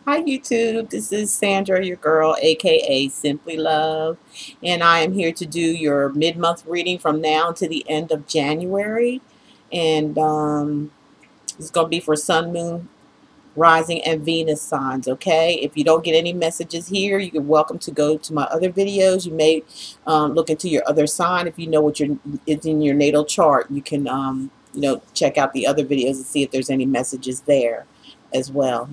Hi YouTube, this is Sandra, your girl, aka Simply Love, and I am here to do your mid-month reading from now to the end of January, and it's going to be for Sun, Moon, Rising, and Venus signs, okay? If you don't get any messages here, you're welcome to go to my other videos. You may look into your other sign. If you know what is in your natal chart, you can, check out the other videos and see if there's any messages there as well.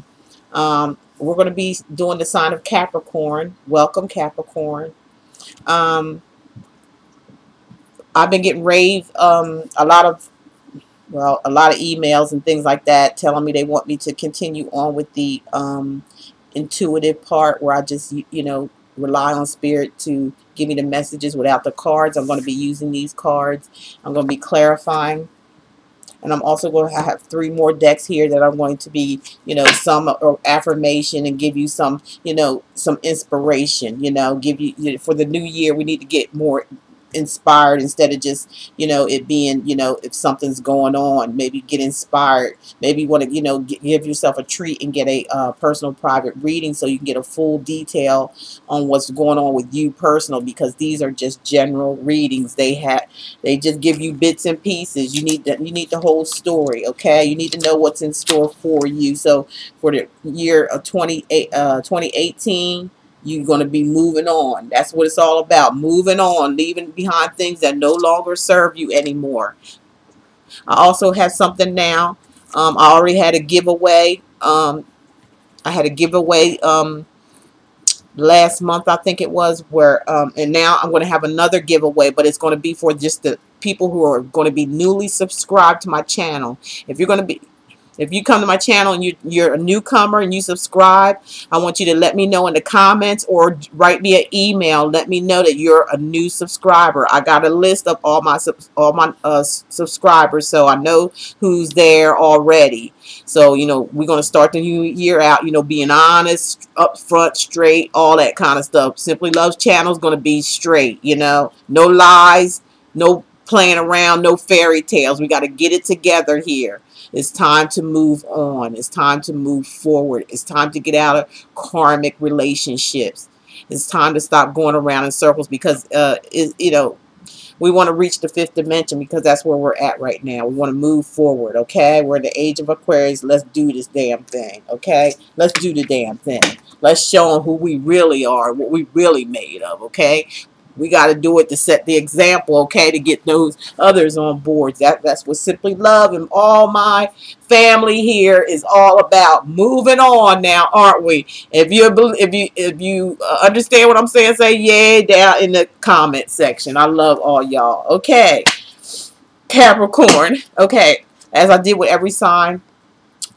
We're going to be doing the sign of Capricorn. Welcome, Capricorn. Um, I've been getting a lot of emails and things like that telling me they want me to continue on with the intuitive part where I just, rely on spirit to give me the messages without the cards. I'm going to be using these cards. I'm going to be clarifying. And I'm also going to have 3 more decks here that I'm going to be, some affirmation and give you some, some inspiration, give you, for the new year, we need to get more inspired instead of just, it being, if something's going on, maybe get inspired. Maybe you want to, give yourself a treat and get a personal private reading so you can get a full detail on what's going on with you personal, because these are just general readings. They just give you bits and pieces. You need the whole story, okay? You need to know what's in store for you. So for the year of 2018, you're going to be moving on. That's what it's all about. Moving on, leaving behind things that no longer serve you anymore. I also have something now. I already had a giveaway. I had a giveaway last month, I think it was, where and now I'm going to have another giveaway, but it's going to be for just the people who are going to be newly subscribed to my channel. If you come to my channel and you're a newcomer and you subscribe, I want you to let me know in the comments or write me an email. Let me know that you're a new subscriber. I got a list of all my subscribers, so I know who's there already. So, we're going to start the new year out, being honest, upfront, straight, all that kind of stuff. Simply Love's channel is going to be straight, no lies, no playing around, no fairy tales. We got to get it together here. It's time to move on. It's time to move forward. It's time to get out of karmic relationships. It's time to stop going around in circles, because, we want to reach the 5th dimension, because that's where we're at right now. We want to move forward, okay? We're in the age of Aquarius. Let's do this damn thing, okay? Let's do the damn thing. Let's show them who we really are, what we really made of, okay? We got to do it to set the example, okay, to get those others on board. That's what Simply Love and all my family here is all about. Moving on now, aren't we? If you understand what I'm saying, say yeah down in the comment section. I love all y'all. Okay, Capricorn. Okay, as I did with every sign,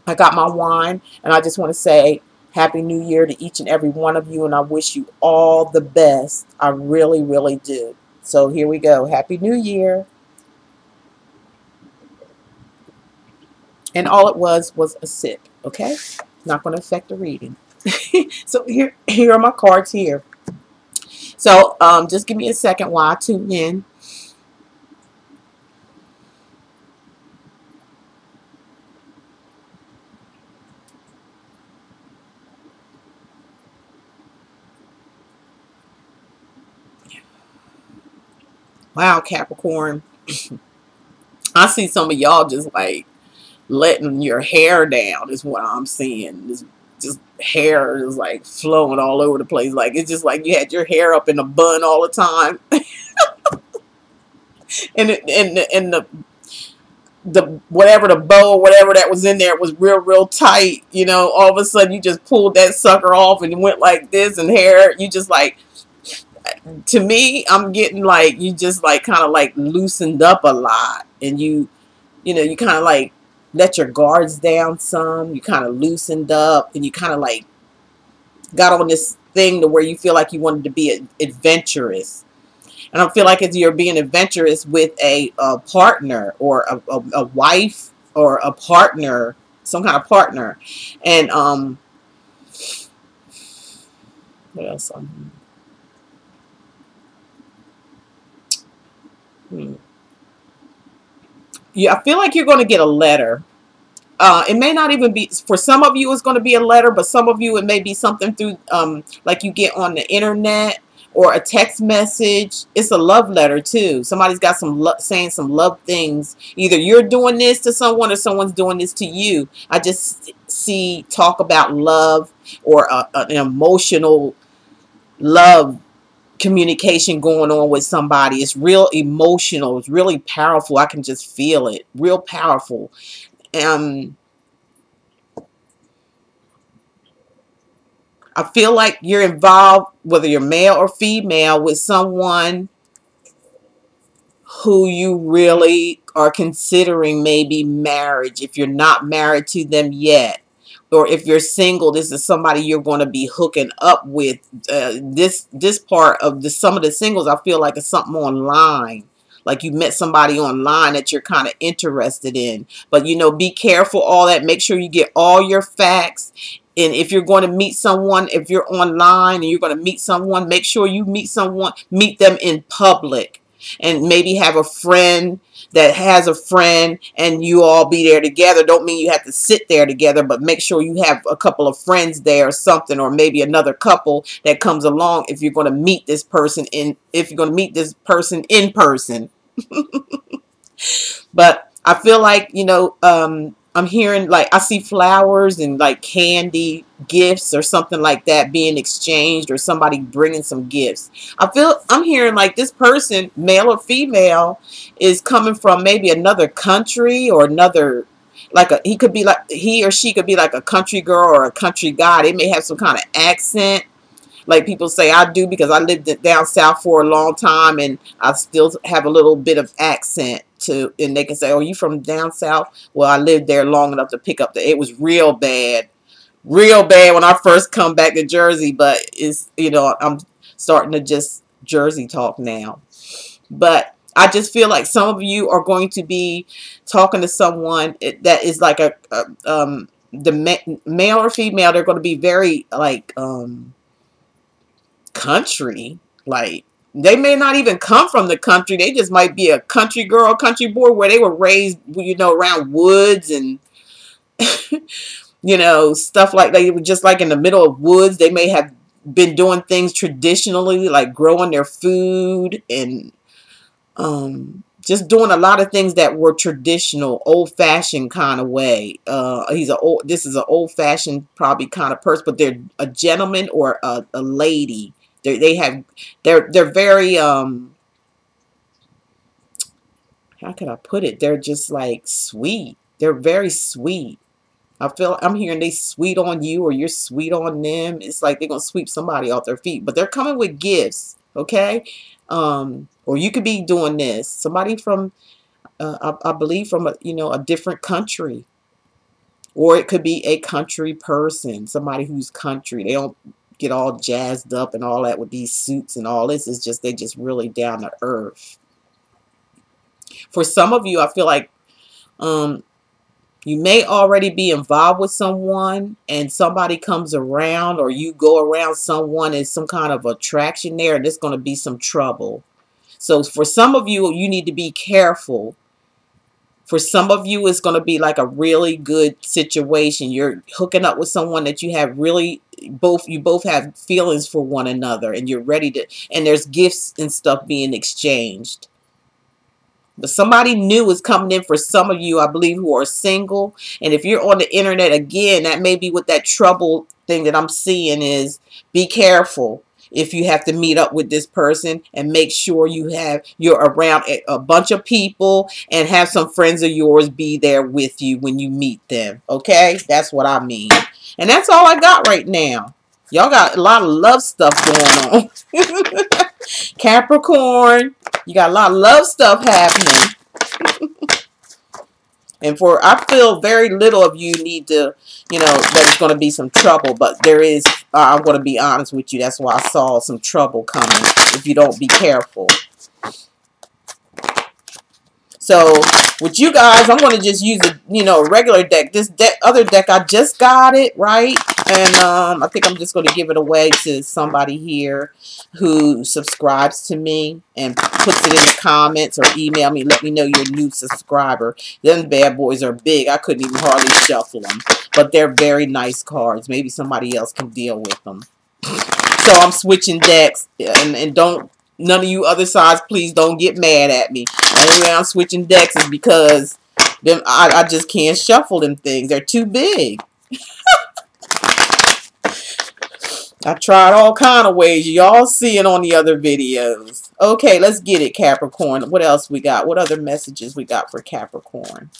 I got my wine, and I just want to say Happy New Year to each and every one of you, and I wish you all the best. I really, really do. So here we go. Happy New Year. And all it was a sip, okay? Not going to affect the reading. So here are my cards here. So just give me a second while I tune in. Wow, Capricorn. I see some of y'all just like letting your hair down is what I'm seeing. This just hair is like flowing all over the place. Like it's just like you had your hair up in a bun all the time. and the whatever the bow, whatever that was in there was real tight. All of a sudden you just pulled that sucker off and you went like this, and hair, you just like, to me, I'm getting like you just like kind of like loosened up a lot, and you kind of like let your guards down some. You kind of loosened up, and you kind of like got on this thing to where you feel like you wanted to be adventurous. And I feel like if you're being adventurous with a partner, or a wife, or a partner, some kind of partner. And what else? Yeah, I feel like you're going to get a letter. It may not even be, for some of you it's going to be a letter, but some of you it may be something through like you get on the internet or a text message. It's a love letter too. Somebody's got some saying some love things. Either you're doing this to someone or someone's doing this to you. I just see talk about love or an emotional love communication going on with somebody. It's real emotional. It's really powerful. I can just feel it. Real powerful. I feel like you're involved, whether you're male or female, with someone who you really are considering maybe marriage if you're not married to them yet. Or if you're single, this is somebody you're going to be hooking up with. This part of some of the singles, I feel like it's something online. Like you met somebody online that you're kind of interested in. But, you know, be careful, all that. Make sure you get all your facts. And if you're going to meet someone, if you're online and you're going to meet someone, make sure you meet them in public. And maybe have a friend that has a friend and you all be there together. Don't mean you have to sit there together, but make sure you have a couple of friends there or something, or maybe another couple that comes along if you're going to meet this person in person. But I feel like, you know, I'm hearing, like, I see flowers and like candy gifts or something like that being exchanged, or somebody bringing some gifts. I'm hearing like this person, male or female, is coming from maybe another country or another, like he or she could be like a country girl or a country guy. They may have some kind of accent. Like people say, I do, because I lived down south for a long time and I still have a little bit of accent to, and they can say, oh, you from down south? Well, I lived there long enough to pick up it was real bad when I first come back to Jersey, but it's, you know, I'm starting to just Jersey talk now. But I just feel like some of you are going to be talking to someone that is like the male or female, they're going to be very like, country. Like, they may not even come from the country. They just might be a country girl, country boy, where they were raised, you know, around woods and you know, stuff like that. They were just like in the middle of woods. They may have been doing things traditionally, like growing their food and just doing a lot of things that were traditional, old-fashioned kind of way. This is an old-fashioned probably kind of person, but they're a gentleman or a lady. They're very how can I put it? They're just like sweet. They're very sweet. I'm hearing they sweet on you or you're sweet on them. It's like they're gonna sweep somebody off their feet, but they're coming with gifts, okay? Or you could be doing this. Somebody from I believe from a different country. Or it could be a country person, somebody who's country. They don't get all jazzed up and all that with these suits and all this. It's just they just really down to earth. For some of you, I feel like you may already be involved with someone and somebody comes around, or you go around someone, and some kind of attraction there, and there's going to be some trouble. So for some of you, you need to be careful. For some of you, it's going to be like a really good situation. You're hooking up with someone that you have really you both have feelings for one another, and you're ready to, and there's gifts and stuff being exchanged. But somebody new is coming in for some of you, I believe, who are single. And if you're on the internet, again, that may be what that trouble thing that I'm seeing is. Be careful if you have to meet up with this person, and make sure you're around a bunch of people and have some friends of yours be there with you when you meet them. Okay? That's what I mean. And that's all I got right now. Y'all got a lot of love stuff going on. Capricorn, you got a lot of love stuff happening. And I feel very little of you need to, there's going to be some trouble. But there is, I'm going to be honest with you. That's why I saw some trouble coming if you don't be careful. So with you guys, I'm going to just use a, regular deck. This other deck, I just got it, right? And I think I'm just going to give it away to somebody here who subscribes to me and puts it in the comments or email me. Let me know you're a new subscriber. Them bad boys are big. I couldn't even hardly shuffle them. But they're very nice cards. Maybe somebody else can deal with them. So I'm switching decks. And don't, none of you other sides, please don't get mad at me. The only way I'm switching decks is because I just can't shuffle them things. They're too big. I tried all kind of ways. Y'all see it on the other videos. Okay, let's get it, Capricorn. What else we got? What other messages we got for Capricorn?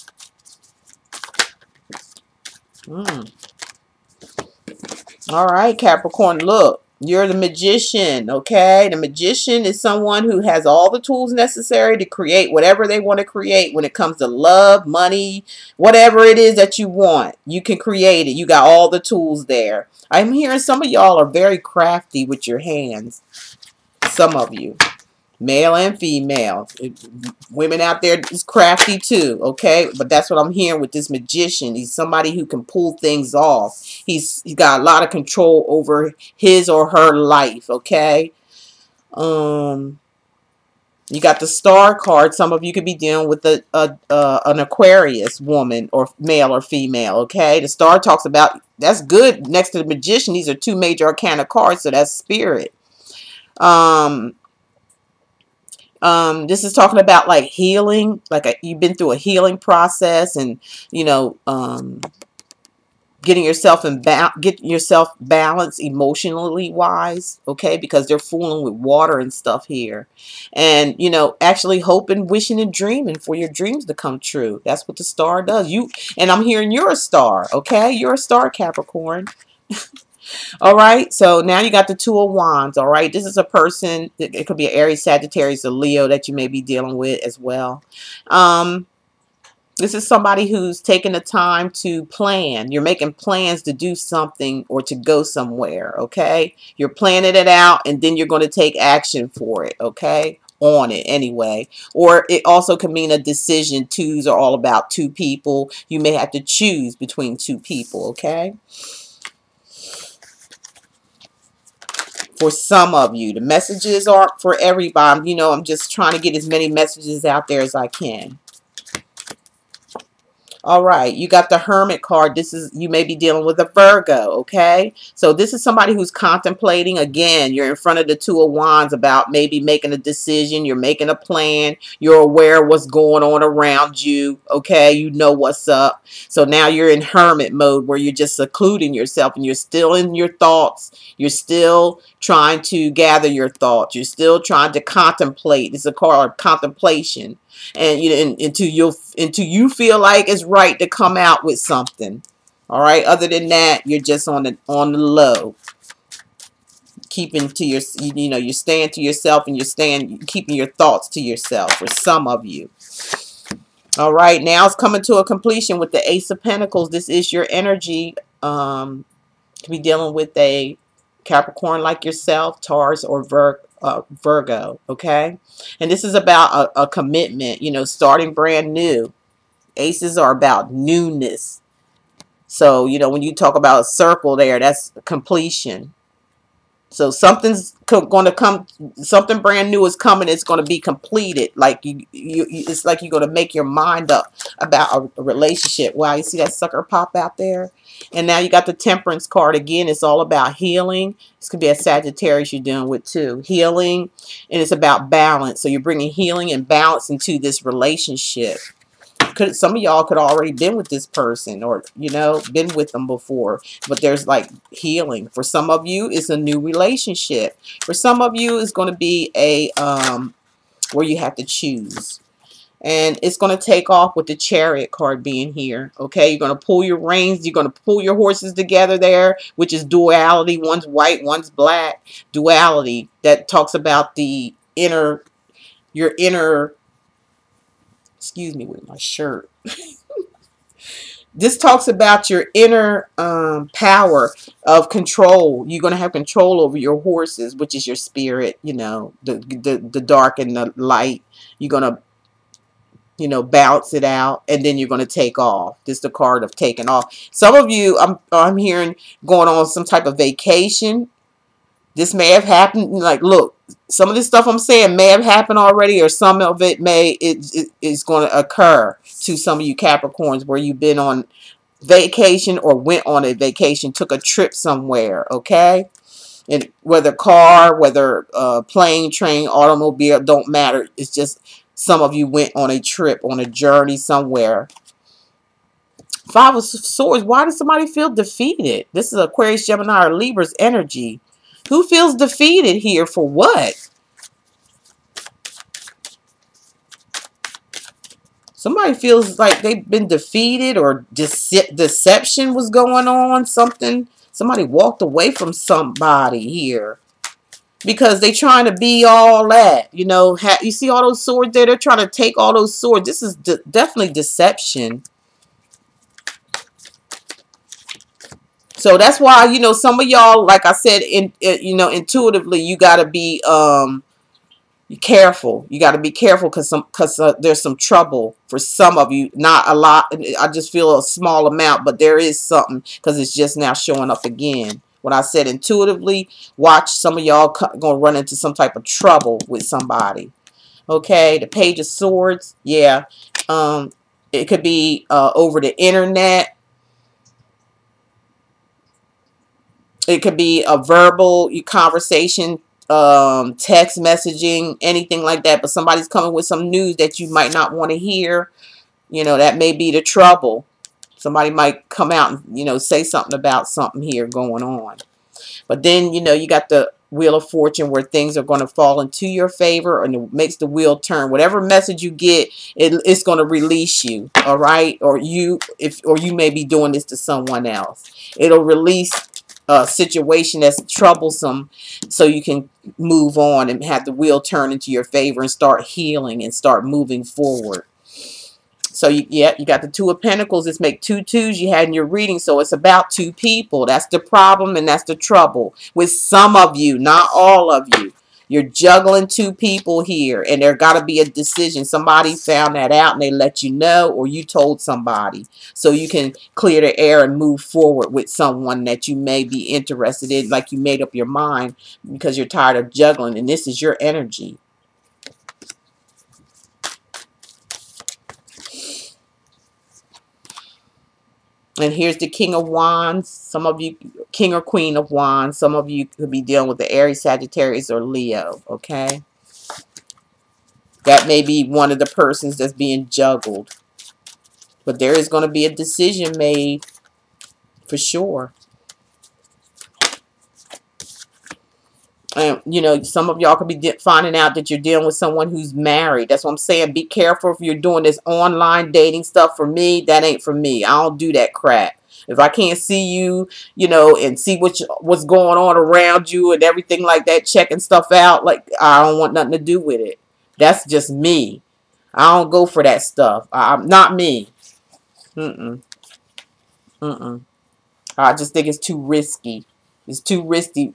All right, Capricorn, look. You're the magician, okay? The magician is someone who has all the tools necessary to create whatever they want to create when it comes to love, money, whatever it is that you want. You can create it. You got all the tools there. I'm hearing some of y'all are very crafty with your hands. Some of you. Male and female. Women out there is crafty too, okay? But that's what I'm hearing with this magician. He's somebody who can pull things off. He's got a lot of control over his or her life, okay? You got the star card. Some of you could be dealing with an Aquarius woman or male or female, okay? The star talks about, that's good. Next to the magician, these are two major arcana cards, so that's spirit. This is talking about like healing, like you've been through a healing process, and you know, getting yourself balanced emotionally wise, okay? Because they're fooling with water and stuff here, and you know, actually hoping, wishing, and dreaming for your dreams to come true. That's what the star does. And I'm hearing you're a star, okay? You're a star, Capricorn. All right, so now you got the Two of Wands. All right, this is a person, it could be an Aries, Sagittarius, or Leo that you may be dealing with as well. This is somebody who's taking the time to plan. You're making plans to do something or to go somewhere, okay? You're planning it out, and then you're going to take action for it, okay? On it anyway. Or it also can mean a decision. Twos are all about two people. You may have to choose between two people, okay? For some of you, the messages aren't for everybody. You know, I'm just trying to get as many messages out there as I can. All right, you got the Hermit card. This is, you may be dealing with a Virgo, okay? So this is somebody who's contemplating. Again, you're in front of the Two of Wands about maybe making a decision. You're making a plan. You're aware of what's going on around you, okay? You know what's up. So now you're in hermit mode where you're just secluding yourself and you're still in your thoughts. You're still trying to gather your thoughts. You're still trying to contemplate. It's a card of contemplation. And you know, until you feel like it's right to come out with something. All right. Other than that, you're just on the low, keeping to your, you know, you're staying to yourself, and you're keeping your thoughts to yourself. For some of you. All right. Now it's coming to a completion with the Ace of Pentacles. This is your energy. To be dealing with a Capricorn like yourself, Taurus, or Virgo, okay? And this is about a commitment, you know, starting brand new. Aces are about newness. So, you know, when you talk about a circle there, that's completion. So something's going to come, something brand new is coming. It's going to be completed. Like it's like you're going to make your mind up about a relationship. Wow, you see that sucker pop out there? And now you got the Temperance card again. It's all about healing. This could be a Sagittarius you're dealing with too. Healing, and it's about balance. So you're bringing healing and balance into this relationship. Some of y'all could already been with this person, or you know, been with them before, but there's like healing. For some of you, it's a new relationship. For some of you, it's going to be a where you have to choose, and it's going to take off with the Chariot card being here. Okay, you're going to pull your reins, you're going to pull your horses together there, which is duality. One's white, one's black. Duality that talks about the inner, your inner. Excuse me with my shirt. This talks about your inner power of control. You're going to have control over your horses, which is your spirit, you know, the dark and the light. You're going to You know, bounce it out, and then you're going to take off. This is the card of taking off. Some of you, I'm hearing, going on some type of vacation. This may have happened. Like, look, some of this stuff I'm saying may have happened already, or some of it is going to occur to some of you Capricorns, where you've been on vacation or went on a vacation, took a trip somewhere, okay? And whether car, whether plane, train, automobile, don't matter. It's just some of you went on a trip, on a journey somewhere. Five of Swords. Why does somebody feel defeated? This is Aquarius, Gemini, or Libra's energy. Who feels defeated here for what? Somebody feels like they've been defeated, or deception was going on. Somebody walked away from somebody here because they trying to be all that. You know, you see all those swords there? They're trying to take all those swords. This is definitely deception. So that's why, you know, some of y'all, like I said, you know, intuitively, you got to be careful. You got to be careful because there's some trouble for some of you. Not a lot. I just feel a small amount, but there is something, because it's just now showing up again. When I said intuitively, watch, some of y'all gonna run into some type of trouble with somebody. Okay, the Page of Swords. Yeah, it could be over the internet. It could be a verbal conversation, text messaging, anything like that. But somebody's coming with some news that you might not want to hear. You know, that may be the trouble. Somebody might come out and, you know, say something about something here going on. But then, you know, you got the Wheel of Fortune, where things are going to fall into your favor, and it makes the wheel turn. Whatever message you get, it's going to release you. All right. Or you may be doing this to someone else. It'll release a situation that's troublesome, so you can move on and have the wheel turn into your favor and start healing and start moving forward. So you got the Two of Pentacles. Let's make 2 2s you had in your reading. So it's about 2 people. That's the problem, and that's the trouble with some of you, not all of you. You're juggling 2 people here, and there got to be a decision. Somebody found that out and they let you know, or you told somebody, so you can clear the air and move forward with someone that you may be interested in, like you made up your mind because you're tired of juggling, and this is your energy. And here's the King of Wands. Some of you, King or Queen of Wands. Some of you could be dealing with the Aries, Sagittarius, or Leo. Okay. That may be one of the persons that's being juggled. But there is going to be a decision made for sure. And, you know, some of y'all could be finding out that you're dealing with someone who's married. That's what I'm saying. Be careful if you're doing this online dating stuff. For me, that ain't for me. I don't do that crap. If I can't see you, you know, and see what's going on around you and everything like that, checking stuff out, like, I don't want nothing to do with it. That's just me. I don't go for that stuff. I'm not me. I just think it's too risky. It's too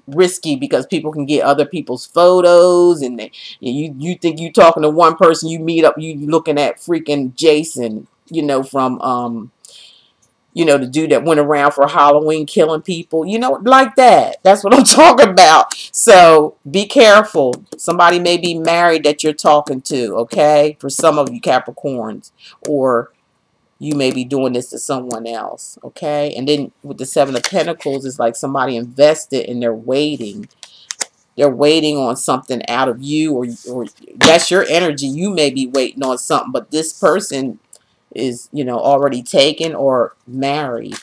risky because people can get other people's photos, and you think you talking to one person, you meet up, you looking at freaking Jason, you know, from you know, the dude that went around for Halloween killing people, you know, like that. That's what I'm talking about. So be careful. Somebody may be married that you're talking to, okay? For some of you Capricorns, or you may be doing this to someone else, okay? And then with the Seven of Pentacles, it's like somebody invested and they're waiting. They're waiting on something out of you, or that's your energy. You may be waiting on something, but this person is, you know, already taken or married.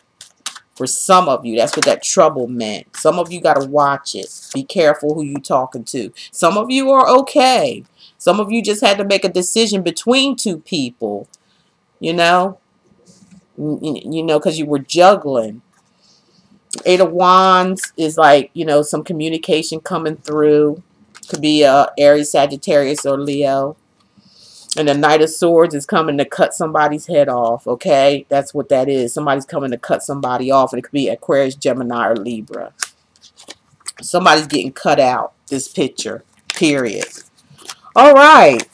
For some of you, that's what that trouble meant. Some of you got to watch it. Be careful who you talking to. Some of you are okay. Some of you just had to make a decision between 2 people, you know? You know, because you were juggling. 8 of Wands is like, you know, some communication coming through. Could be Aries, Sagittarius, or Leo. And the Knight of Swords is coming to cut somebody's head off, okay? That's what that is. Somebody's coming to cut somebody off, and it could be Aquarius, Gemini, or Libra. Somebody's getting cut out, this picture, period. All right.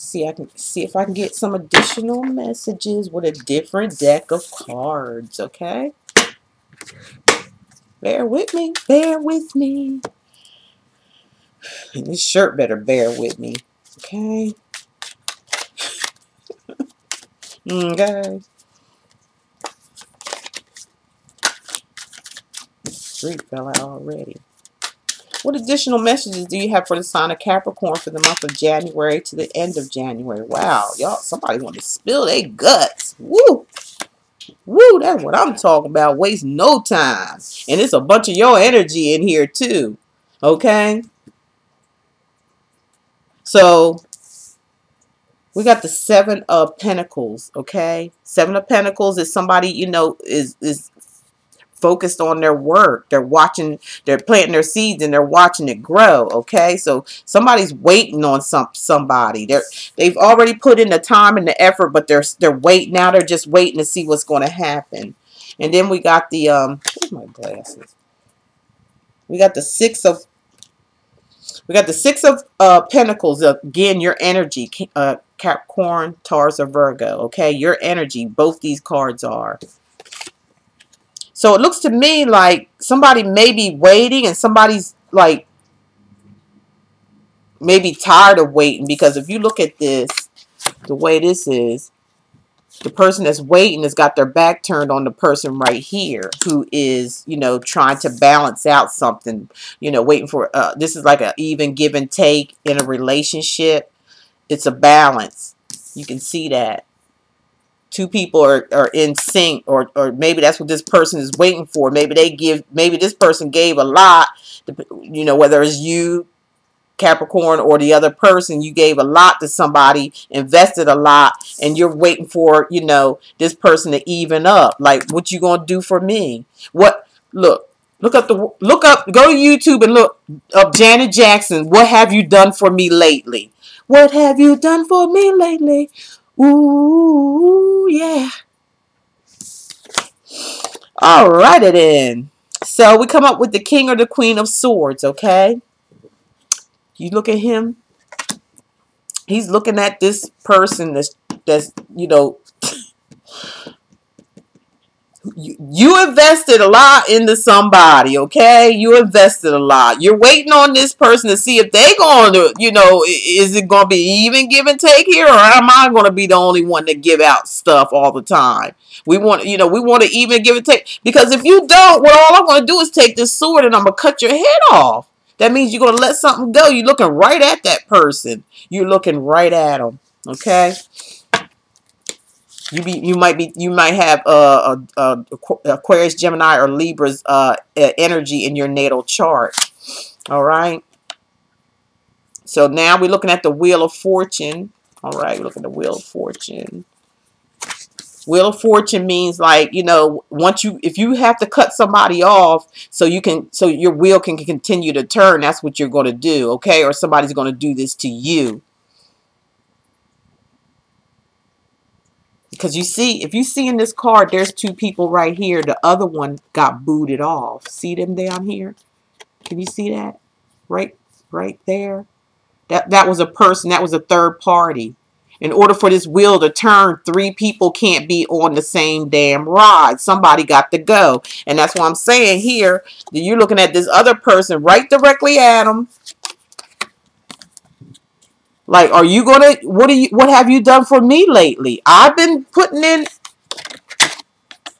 see if I can get some additional messages with a different deck of cards, okay? Bear with me, bear with me. And this shirt better bear with me, okay? Okay. Street fell out already. What additional messages do you have for the sign of Capricorn for the month of January to the end of January? Wow, y'all, somebody want to spill their guts. Woo! Woo, that's what I'm talking about. Waste no time. And it's a bunch of your energy in here too. Okay? So, we got the Seven of Pentacles, okay? Seven of Pentacles is somebody, you know, is focused on their work. They're watching, they're planting their seeds and they're watching it grow, okay? So somebody's waiting on somebody. They've already put in the time and the effort, but they're waiting now. They're just waiting to see what's going to happen. And then we got the where's my glasses? We got the Six of Pentacles. Again, your energy, Capricorn, Taurus, or Virgo, okay? Your energy, both these cards are. So it looks to me like somebody may be waiting and somebody's like maybe tired of waiting, because if you look at this, the way this is, the person that's waiting has got their back turned on the person right here who is, you know, trying to balance out something, you know, waiting for, this is like an even give and take in a relationship. It's a balance. You can see that. Two people are in sync, or maybe that's what this person is waiting for. Maybe this person gave a lot, you know, whether it's you, Capricorn, or the other person, you gave a lot to somebody, invested a lot, and you're waiting for, you know, this person to even up. Like, what you gonna do for me? What? Look up, go to YouTube and look up Janet Jackson. What have you done for me lately? What have you done for me lately? Ooh, yeah. Alrighty then. So we come up with the King or the Queen of Swords, okay? You look at him. He's looking at this person that's you know, you invested a lot into somebody, okay? You invested a lot. You're waiting on this person to see if they going to, you know, is it going to be even give and take here, or am I going to be the only one to give out stuff all the time? We want, you know, we want to even give and take, because if you don't, well, all I'm going to do is take this sword and I'm going to cut your head off. That means you're going to let something go. You're looking right at that person. You're looking right at them, okay? You might have Aquarius, Gemini, or Libra's energy in your natal chart. All right. So now we're looking at the Wheel of Fortune. All right, look at the Wheel of Fortune. Wheel of Fortune means, like, you know, if you have to cut somebody off so your wheel can continue to turn, that's what you're going to do, okay? Or somebody's going to do this to you. Because you see, if you see in this card, there's two people right here. The other one got booted off. See them down here? Can you see that? Right there. That was a person. That was a third party. In order for this wheel to turn, three people can't be on the same damn ride. Somebody got to go. And that's why I'm saying here that you're looking at this other person right directly at them. Like, are you gonna, what have you done for me lately? I've been putting in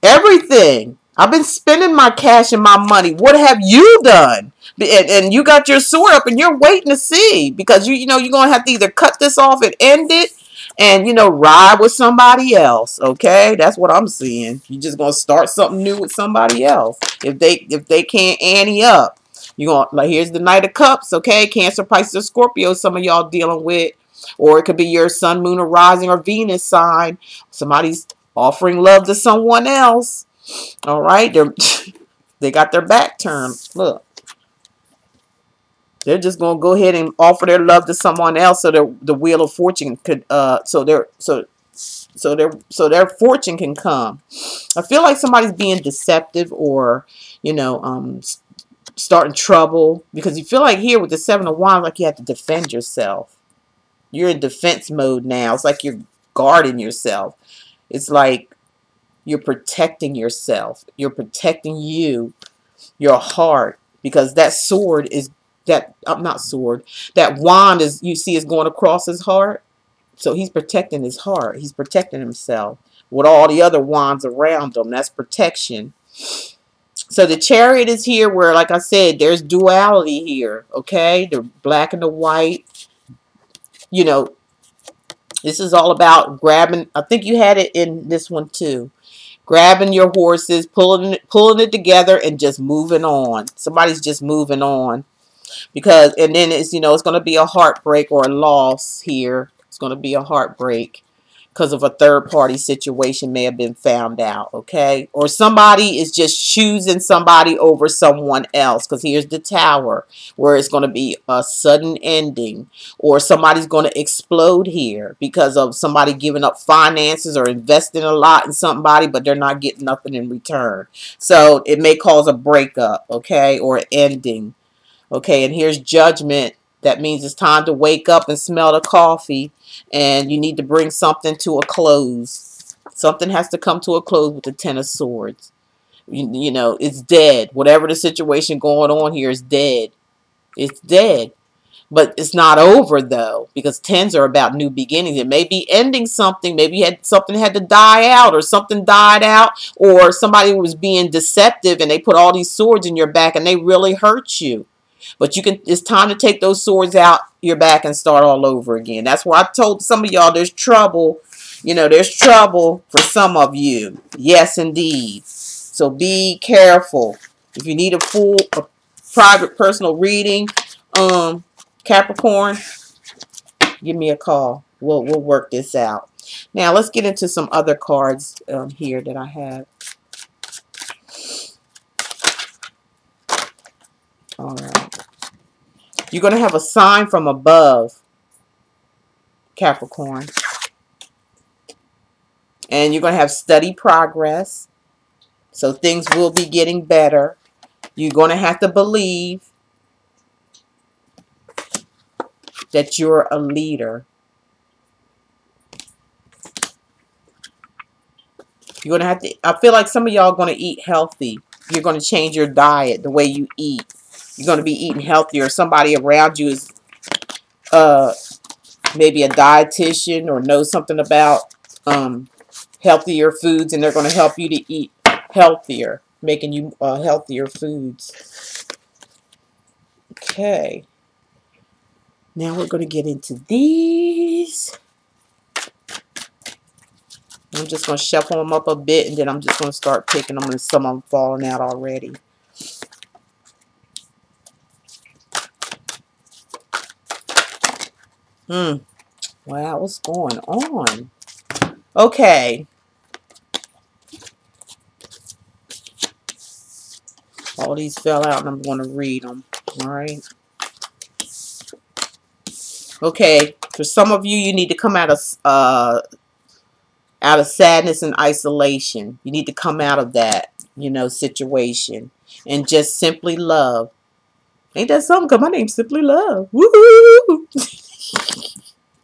everything. I've been spending my cash and my money. What have you done? And you got your sword up and you're waiting to see, because you know you're gonna have to either cut this off and end it, and, you know, ride with somebody else. Okay, that's what I'm seeing. You're just gonna start something new with somebody else if they can't ante up. You're going, like, here's the Knight of Cups, okay? Cancer, Pisces, or Scorpio, some of y'all dealing with. Or it could be your Sun, Moon, or Rising, or Venus sign. Somebody's offering love to someone else. All right? They got their back turned. Look. They're just going to go ahead and offer their love to someone else so the Wheel of Fortune could, so their fortune can come. I feel like somebody's being deceptive, or, you know, starting trouble, because you feel like here with the Seven of Wands, like you have to defend yourself. You're in defense mode now. It's like you're guarding yourself. It's like you're protecting yourself. You're protecting you, your heart, because that sword is that not sword. That wand is, you see, is going across his heart. So he's protecting his heart. He's protecting himself with all the other wands around him. That's protection. So the Chariot is here where, like I said, there's duality here. Okay, the black and the white. You know, this is all about grabbing. I think you had it in this one too. Grabbing your horses, pulling it together, and just moving on. Somebody's just moving on. Because, and then it's, you know, it's going to be a heartbreak or a loss here. It's going to be a heartbreak because of a third party situation may have been found out, okay? Or somebody is just choosing somebody over someone else, because here's the Tower where it's going to be a sudden ending, or somebody's going to explode here because of somebody giving up finances or investing a lot in somebody, but they're not getting nothing in return. So it may cause a breakup, okay, or an ending. Okay, and here's Judgment. That means it's time to wake up and smell the coffee, and you need to bring something to a close. Something has to come to a close with the Ten of Swords. You know, it's dead. Whatever the situation going on here is dead. It's dead. But it's not over, though, because tens are about new beginnings. It may be ending something. Maybe something had to die out, or something died out, or somebody was being deceptive and they put all these swords in your back and they really hurt you. But you can, it's time to take those swords out your back and start all over again. That's why I told some of y'all there's trouble. You know, there's trouble for some of you. Yes, indeed. So be careful. If you need a private personal reading, Capricorn, give me a call. We'll work this out. Now let's get into some other cards here that I have. All right. You're going to have a sign from above, Capricorn. And you're going to have steady progress. So things will be getting better. You're going to have to believe that you're a leader. You're going to have to, I feel like some of y'all are going to eat healthy. You're going to change your diet, the way you eat. You're going to be eating healthier. Somebody around you is maybe a dietitian or knows something about healthier foods, and they're going to help you to eat healthier, making you healthier foods. Okay. Now we're going to get into these. I'm just going to shuffle them up a bit, and then I'm just going to start picking them, and some of them falling out already. Wow, what's going on? Okay. All these fell out, and I'm going to read them. All right. Okay. For some of you, you need to come out of sadness and isolation. You need to come out of that, you know, situation, and just simply love. Ain't that something? Because my name's Simply Love. Woohoo!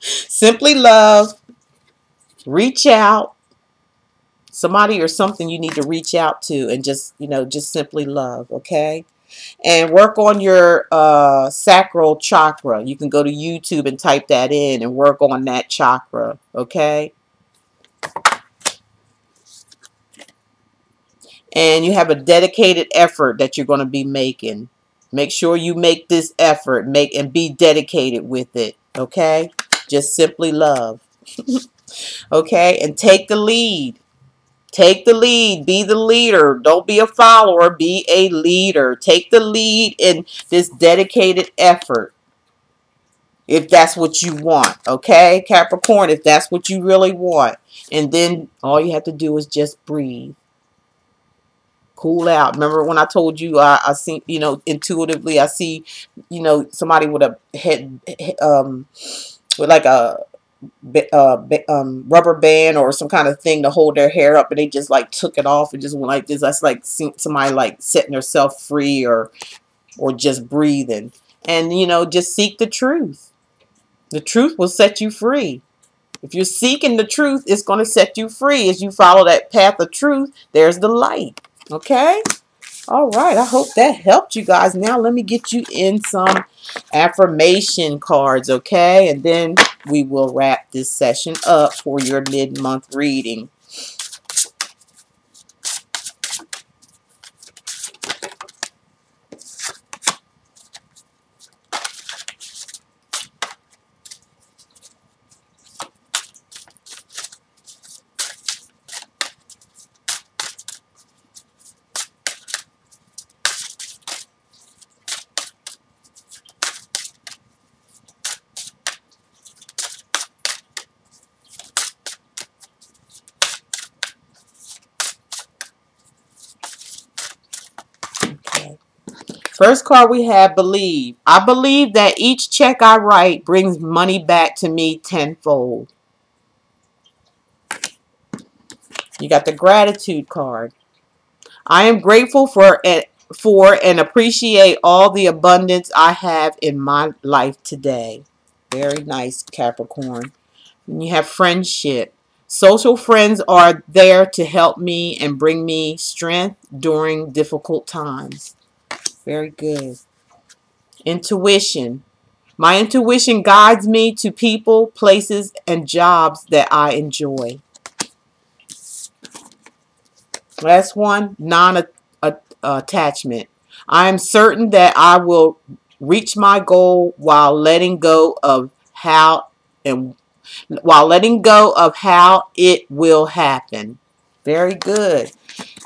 Simply love. Reach out. Somebody or something you need to reach out to, and just, you know, just simply love, okay? And work on your sacral chakra. You can go to YouTube and type that in and work on that chakra, okay? And you have a dedicated effort that you're going to be making. Make sure you make this effort, and be dedicated with it, okay? Just simply love. Okay, and take the lead. Take the lead. Be the leader. Don't be a follower. Be a leader. Take the lead in this dedicated effort, if that's what you want, okay, Capricorn, if that's what you really want. And then all you have to do is just breathe. Cool out. Remember when I told you I see, you know, intuitively I see, you know, somebody with a head, with like a rubber band or some kind of thing to hold their hair up, and they just like took it off and just went like this. That's like somebody like setting herself free, or just breathing. And, you know, just seek the truth. The truth will set you free. If you're seeking the truth, it's going to set you free. As you follow that path of truth, there's the light. Okay? All right. I hope that helped you guys. Now let me get you in some affirmation cards, okay? And then we will wrap this session up for your mid-month reading. First card we have, believe. I believe that each check I write brings money back to me tenfold. You got the gratitude card. I am grateful for and appreciate all the abundance I have in my life today. Very nice, Capricorn. And you have friendship. Social friends are there to help me and bring me strength during difficult times. Very good. Intuition. My intuition guides me to people, places, and jobs that I enjoy. Last one, non-attachment. I am certain that I will reach my goal while letting go of how it will happen. Very good.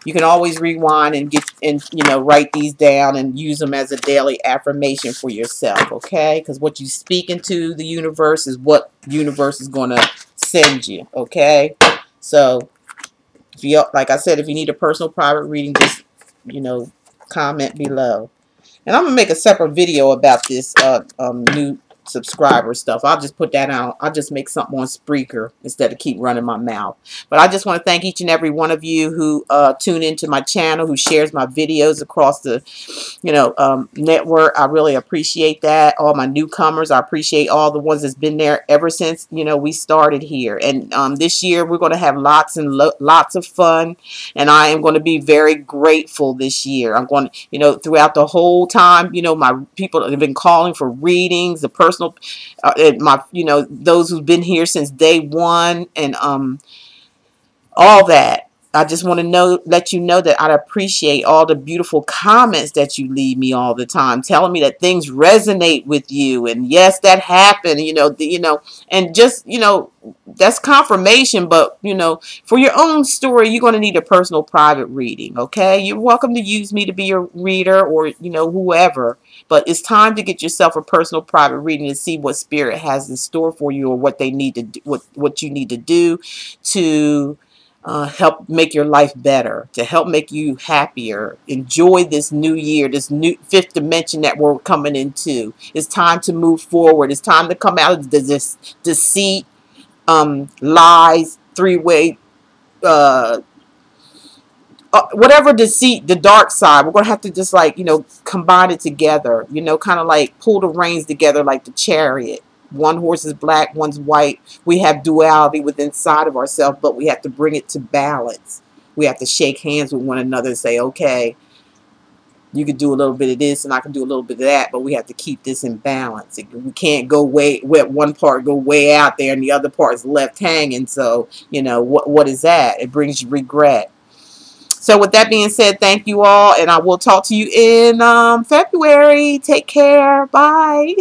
You can always rewind and write these down and use them as a daily affirmation for yourself, okay? Because what you speak into the universe is what the universe is going to send you, okay? So, if you, like I said, if you need a personal private reading, just, comment below. And I'm going to make a separate video about this new subscriber stuff. I'll just put that out. I'll just make something on Spreaker instead of keep running my mouth. But I just want to thank each and every one of you who tune into my channel, who shares my videos across the network. I really appreciate that. All my newcomers, I appreciate all the ones that's been there ever since we started here. And this year we're going to have lots and lots of fun, and I am going to be very grateful this year. I'm going to, throughout the whole time, my people have been calling for readings, the personal those who've been here since day one, and all that. I just want to let you know that I appreciate all the beautiful comments that you leave me all the time, telling me that things resonate with you, and yes, that happened, and just, that's confirmation. But, for your own story, you're going to need a personal private reading, okay? You're welcome to use me to be your reader, or, whoever. But it's time to get yourself a personal private reading to see what Spirit has in store for you, or what they need to do, what you need to do to help make your life better, to help make you happier, enjoy this new year, this new fifth dimension that we're coming into. It's time to move forward. It's time to come out of this deceit, lies, three-way, whatever deceit, the dark side. We're going to have to just combine it together, kind of like pull the reins together like the chariot. One horse is black, one's white. We have duality within inside of ourselves, but we have to bring it to balance. We have to shake hands with one another and say, okay, you can do a little bit of this and I can do a little bit of that, but we have to keep this in balance. We can't go one part go way out there and the other part is left hanging. So, what is that? It brings you regret. So with that being said, thank you all, and I will talk to you in February. Take care. Bye.